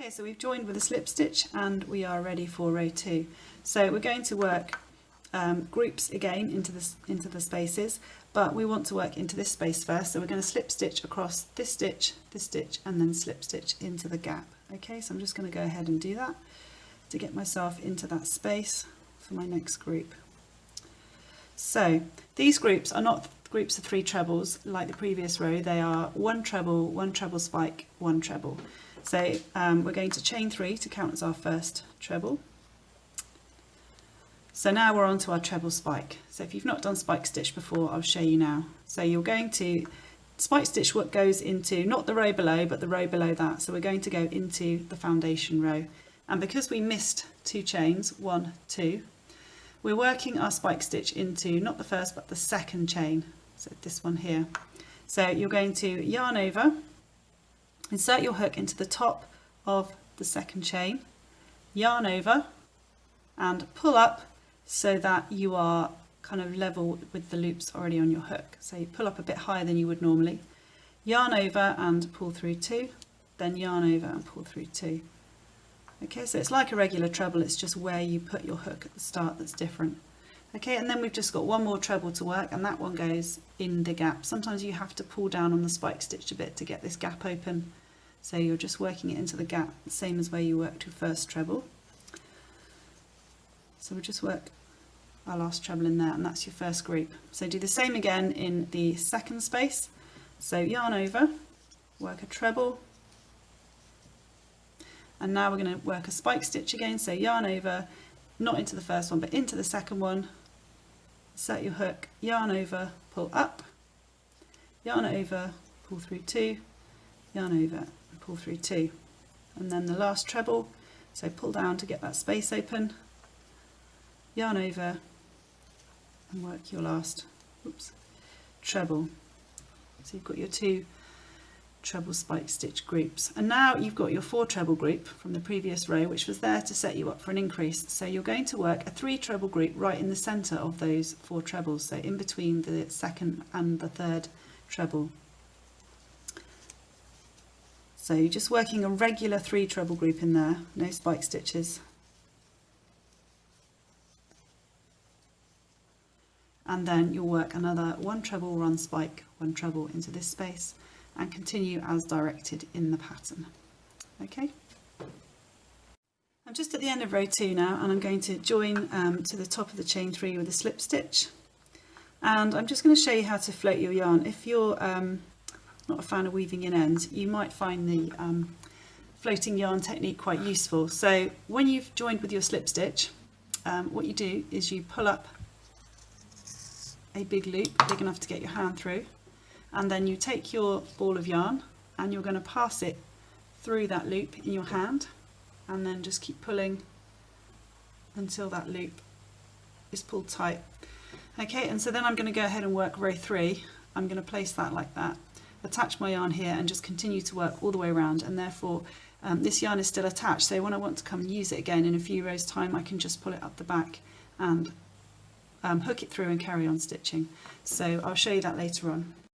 Okay, so we've joined with a slip stitch and we are ready for row 2. So we're going to work groups again into the spaces, but we want to work into this space first. So we're going to slip stitch across this stitch, and then slip stitch into the gap. Okay, so I'm just going to go ahead and do that to get myself into that space for my next group. So these groups are not groups of 3 trebles like the previous row. They are 1 treble spike, 1 treble. So we're going to chain 3 to count as our first treble. So now we're on to our treble spike. So if you've not done spike stitch before, I'll show you now. So you're going to spike stitch what goes into not the row below, but the row below that. So we're going to go into the foundation row. And because we missed 2 chains, 1, 2, we're working our spike stitch into not the first, but the second chain. So this one here. So you're going to yarn over, insert your hook into the top of the second chain, yarn over and pull up so that you are kind of level with the loops already on your hook. So you pull up a bit higher than you would normally, yarn over and pull through 2, then yarn over and pull through 2. Okay, so it's like a regular treble, it's just where you put your hook at the start that's different. Okay, and then we've just got one more treble to work, and that one goes in the gap. Sometimes you have to pull down on the spike stitch a bit to get this gap open. So you're just working it into the gap, the same as where you worked your first treble. So we'll just work our last treble in there, and that's your first group. So do the same again in the second space. So yarn over, work a treble, and now we're going to work a spike stitch again. So yarn over, not into the first one, but into the second one. Set your hook, yarn over, pull up, yarn over, pull through 2, yarn over and pull through 2. And then the last treble, so pull down to get that space open, yarn over and work your last treble. So you've got your 2 treble spike stitch groups, and now you've got your 4 treble group from the previous row, which was there to set you up for an increase. So you're going to work a 3 treble group right in the center of those 4 trebles, so in between the second and the third treble. So you're just working a regular 3 treble group in there, no spike stitches. And then you'll work another 1 treble, 1 spike, 1 treble into this space, and continue as directed in the pattern. Okay. I'm just at the end of row 2 now, and I'm going to join to the top of the chain 3 with a slip stitch. And I'm just going to show you how to float your yarn. If you're not a fan of weaving in ends, you might find the floating yarn technique quite useful. So when you've joined with your slip stitch, what you do is you pull up a big loop big enough to get your hand through, and then you take your ball of yarn and you're going to pass it through that loop in your hand, and then just keep pulling until that loop is pulled tight. Okay, and so then I'm going to go ahead and work row 3. I'm going to place that like that, attach my yarn here, and just continue to work all the way around, and therefore this yarn is still attached, so when I want to come and use it again in a few rows time, I can just pull it up the back and hook it through and carry on stitching. So I'll show you that later on.